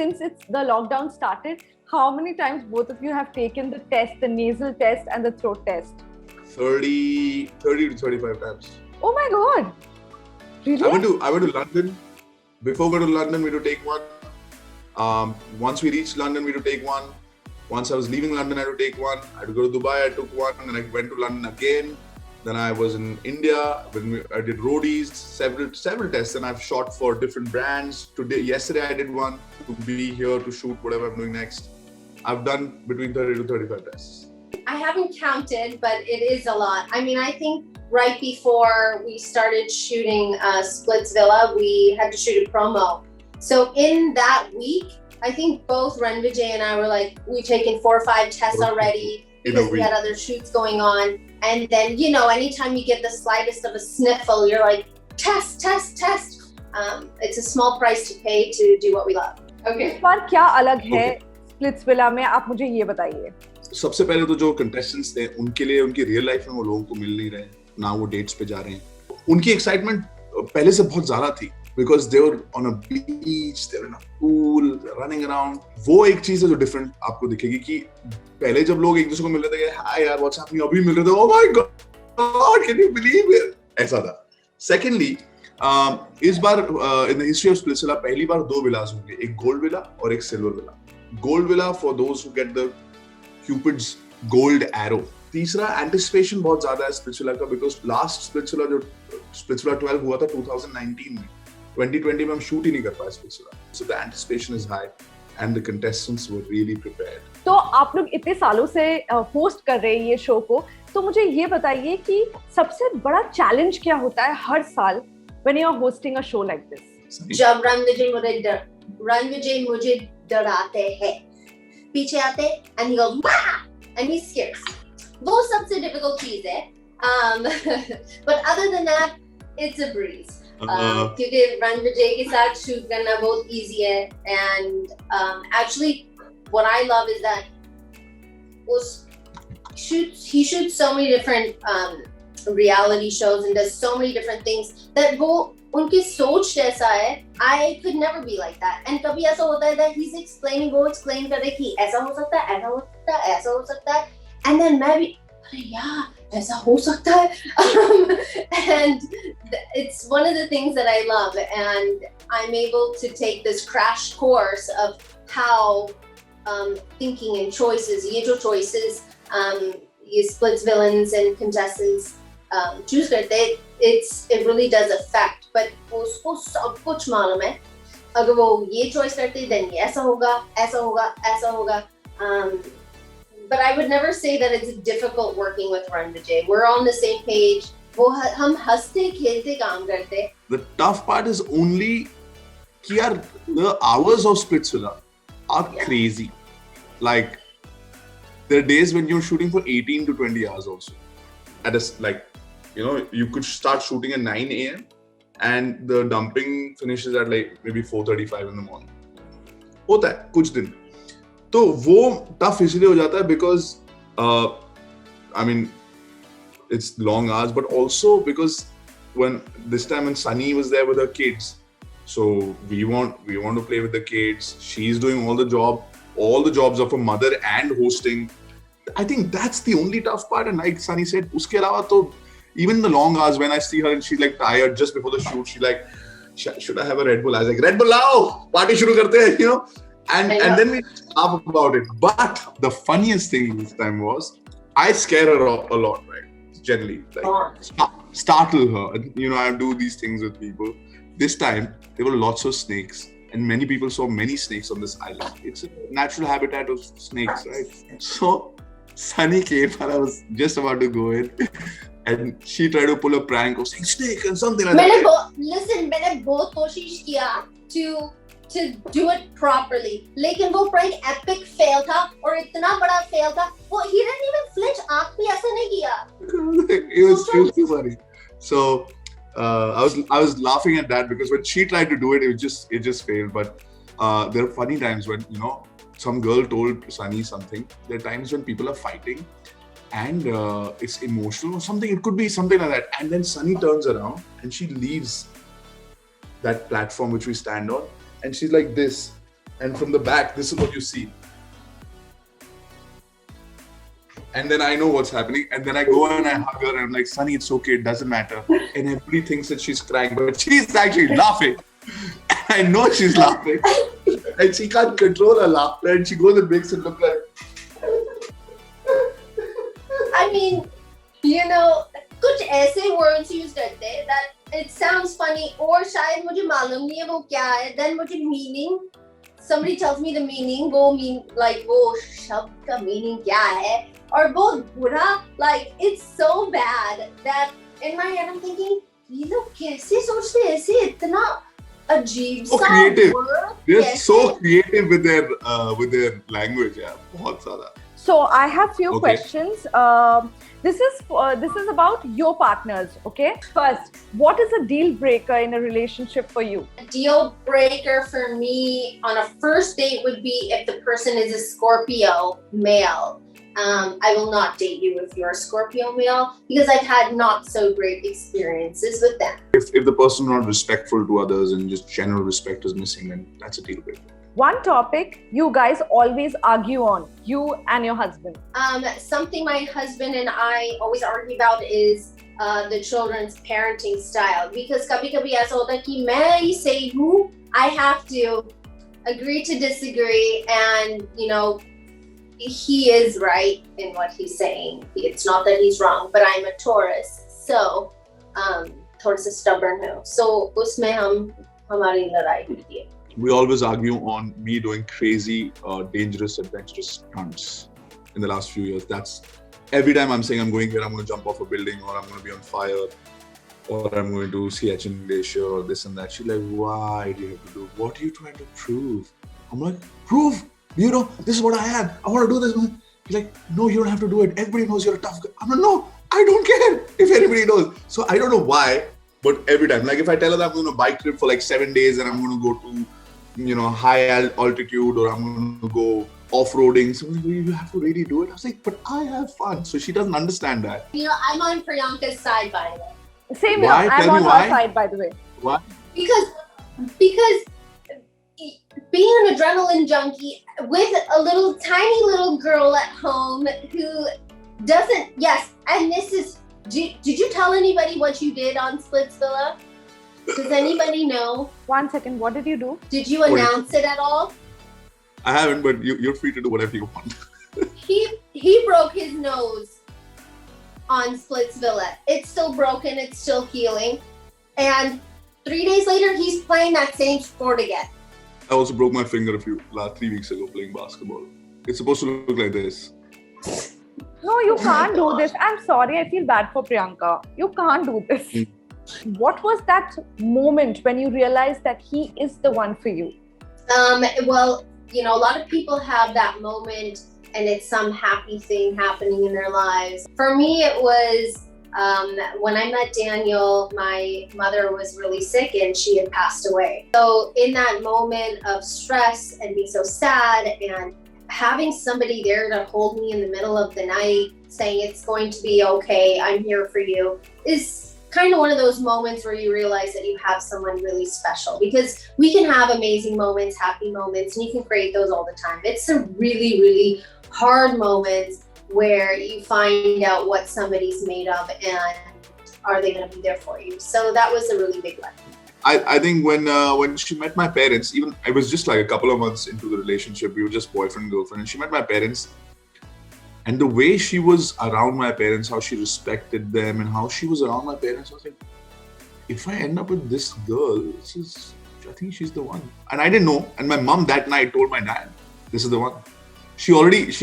since it's the lockdown started, how many times both of you have taken the test, the nasal test and the throat test? 30 to 35 times. Oh my God! Really? I went to London. Before going to London, we had to take one. Once we reached London, we had to take one. Once I was leaving London, I had to take one. I had to go to Dubai, I took one. And then I went to London again. Then I was in India. I did roadies, several tests, and I've shot for different brands. Yesterday, I did one to be here to shoot whatever I'm doing next. I've done between 30 to 35 tests. I haven't counted, but it is a lot. I mean, I think right before we started shooting Splitsvilla, we had to shoot a promo. So in that week, I think both Rannvijay and I were like, we've taken 4 or 5 tests already because we had other shoots going on. And then, you know, anytime you get the slightest of a sniffle, you're like, test. It's a small price to pay to do what we love. Okay. इस बार क्या अलग है Splitsvilla में, आप मुझे ये बताइए. सबसे पहले तो जो कंटेस्टेंट्स थे उनके लिए उनकी रियल लाइफ में वो लोगों को मिल नहीं रहे, ना वो डेट्स पे जा रहे हैं. उनकी एक्साइटमेंट पहले से बहुत ज्यादा थी because they were on a beach, they were in a pool, running around. वो एक चीज है जो डिफरेंट आपको दिखेगी कि पहले जब लोग एक दूसरे को मिल रहे थे, हाय यार व्हाट्स हैपनिंग, अभी मिल रहे थे, oh my god can you believe it, ऐसा था. सेकेंडली इस बार in the history of Splitsvilla पहली बार 2 विलास होंगे, एक गोल्ड विला और एक silver villa. Gold villa for those who get the cupids gold arrow. तीसरा एंटिसिपेशन बहुत ज्यादा है स्प्लिट्सविला का बिकॉज लास्ट स्प्लिट्सविला जो स्प्लिट्सविला 12 हुआ था 2019 में, 2020 में हम शूट ही नहीं कर पाए Splitsvilla. So the anticipation is high and the contestants were really prepared. तो आप लोग इतने सालों से होस्ट कर रहे हैं ये शो को, तो मुझे ये बताइए कि सबसे बड़ा चैलेंज क्या होता है हर साल when you are hosting a show like this? जब Rannvijay मुझे डराते हैं, पीछे आते and he goes Wah! and he scares. वो सबसे difficult चीज है. But other than that, it's a breeze. क्योंकि Rannvijay के साथ shoot करना बहुत easy है, and actually what I love is that he shoots so many different reality shows and does so many different things that वो उनकी सोच जैसा है. I could never be like that. And कभी ऐसा होता है that he's explaining, वो explain करे कि ऐसा हो सकता है, ऐसा हो सकता है, ऐसा हो सकता है, and then मैं भी अरे यार ऐसा हो सकता है. And it's one of the things that I love, and I'm able to take this crash course of how thinking and choices, ये जो choices ये splits villains and contestants choose करते, it really does affect. But उसको सब कुछ मालूम है. अगर वो ये choice करते then ये ऐसा होगा, ऐसा होगा, ऐसा होगा. But I would never say that it's difficult working with Rannvijay. We're on the same page. वो हम हंसते खेलते काम करते. The tough part is only कि यार the hours of Splitsvilla are crazy. Like there are days when you're shooting for 18 to 20 hours also. At a, like, you know, you could start shooting at 9 a.m. and the dumping finishes at like maybe 4:35 in the morning. होता है कुछ दिन. तो वो tough इसलिए हो जाता है because I mean it's long hours, but also because when this time when Sunny was there with her kids, so we want to play with the kids. She's doing all the jobs of a mother and hosting. I think that's the only tough part. And like Sunny said, uske alawa to even the long hours when I see her and she's like tired just before the shoot, she's like, should I have a Red Bull? I was like, Red Bull lao, party shuru karte hain, you know. And then we laugh about it. But the funniest thing this time was I scare her a lot, right? Generally, like startle her. You know, I do these things with people. This time there were lots of snakes. And many people saw many snakes on this island. It's a natural habitat of snakes, right? So Sunny came and I was just about to go in, and she tried to pull a prank of saying snake and something like that. Listen, मैंने बहुत कोशिश किया to do it properly. लेकिन वो prank epic fail था और इतना बड़ा fail था. वो he didn't even flinch, आँख भी ऐसा नहीं किया. It was too funny. So I was laughing at that because when she tried to do it, it just failed. But there are funny times when, you know, some girl told Sunny something. There are times when people are fighting and it's emotional or something. It could be something like that. And then Sunny turns around and she leaves that platform which we stand on, and she's like this, and from the back, this is what you see. And then I know what's happening, and then I go and I hug her, and I'm like, Sunny, it's okay, it doesn't matter. And everybody thinks that she's crying, but she's actually laughing. I know she's laughing, and she can't control her laughter, and she goes and makes it look like. I mean, you know, कुछ ऐसे words use करते हैं that it sounds funny, और शायद मुझे मालूम नहीं है वो क्या है. Then मुझे meaning, somebody tells me the meaning, वो शब्द का meaning क्या है, और बहुत बुरा, like it's so bad that in my head I'm thinking, ये लोग कैसे सोचते हैं ऐसे इतना अजीब सा creative. word. They're so creative with their language, yeah. बहुत ज़्यादा. So I have few questions. This is about your partners, okay? First, what is a deal breaker in a relationship for you? A deal breaker for me on a first date would be if the person is a Scorpio male. I will not date you if you're a Scorpio male because I've had not so great experiences with them. If the person is not respectful to others and just general respect is missing, then that's a deal breaker. One topic you guys always argue on, you and your husband. Something my husband and I always argue about is the children's parenting style. Because kabhi-kabhi aisa hota hai ki main hi sahi hu, I have to agree to disagree, and you know, he is right in what he's saying. It's not that he's wrong, but I'm a Taurus, so थोड़ा सा stubborn हूँ. So उसमें हमारी लड़ाई होती है. We always argue on me doing crazy, dangerous, adventurous stunts in the last few years. That's every time I'm saying I'm going here, I'm going to jump off a building, or I'm going to be on fire, or I'm going to see Siachen Glacier, or this and that. She's like, why do you have to do? What are you trying to prove? I'm like, prove! You know, this is what I am. I want to do this. He's like, no, you don't have to do it. Everybody knows you're a tough guy. I'm like, no, I don't care if everybody knows. So I don't know why, but every time, like if I tell her that I'm going to bike trip for like 7 days and I'm going to go to, you know, high altitude, or I'm going to go off-roading, so you have to really do it. I was like, but I have fun. So she doesn't understand that. You know, I'm on Priyanka's side, by the way. Same here. I'm on her side, by the way. Why? Because being an adrenaline junkie with a tiny little girl at home who doesn't, yes, and this is, did you tell anybody what you did on Splitsvilla? Does anybody know? 1 second, what did you do? Did you announce it at all? I haven't, but you're free to do whatever you want. He broke his nose on Splitsvilla. It's still broken, it's still healing. And 3 days later, he's playing that same sport again. I also broke my finger 3 weeks ago playing basketball. It's supposed to look like this. No, you can't do this. I'm sorry, I feel bad for Priyanka. You can't do this. What was that moment when you realized that he is the one for you? Well, you know, a lot of people have that moment and it's some happy thing happening in their lives. For me, it was when I met Daniel, my mother was really sick and she had passed away. So in that moment of stress and being so sad and having somebody there to hold me in the middle of the night saying it's going to be okay, I'm here for you, is kind of one of those moments where you realize that you have someone really special, because we can have amazing moments, happy moments, and you can create those all the time. It's a really, really hard moments where you find out what somebody's made of and are they going to be there for you. So that was a really big one. I think when she met my parents, even I was just like a couple of months into the relationship, we were just boyfriend, girlfriend, and she met my parents. And the way she was around my parents, how she respected them and how she was around my parents, I was like, if I end up with this girl, I think she's the one. And I didn't know. And my mom that night told my dad, this is the one. She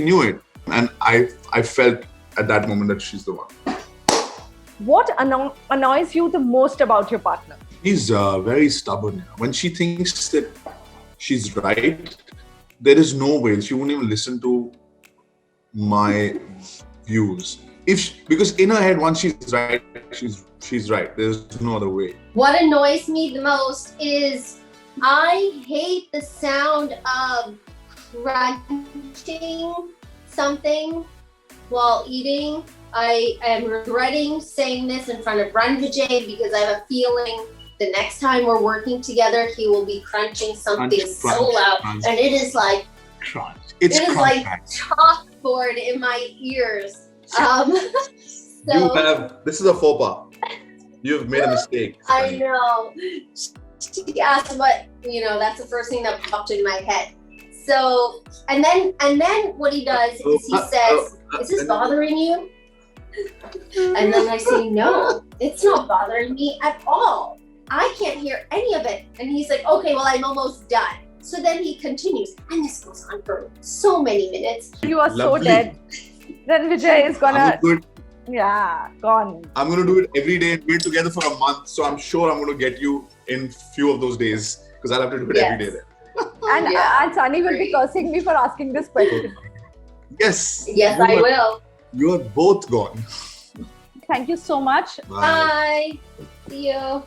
knew it. And I felt at that moment that she's the one. What annoys you the most about your partner? She's very stubborn. When she thinks that she's right, there is no way. She won't even listen to my views. Because in her head, once she's right, she's right. There's no other way. What annoys me the most is I hate the sound of crunching something while eating. I am regretting saying this in front of Rannvijay because I have a feeling the next time we're working together, he will be crunching something so loud, and it is like crunch. It is like chalkboard in my ears. This is a faux pas. You have made a mistake. I know. She asked what, that's the first thing that popped in my head. So, and then what he does is he says, "Is this bothering you?" And then I say, "No, it's not bothering me at all. I can't hear any of it." And he's like, "Okay, well, I'm almost done." So then he continues, and this goes on for so many minutes. You are so dead. Ranvijay is gonna... Yeah, gone. I'm going to do it every day. We're together for a month. So I'm sure I'm going to get you in few of those days because I'll have to do it every day then. And Sunny will be cursing me for asking this question. Yes. Yes, I will. You are both gone. Thank you so much. Bye. See you.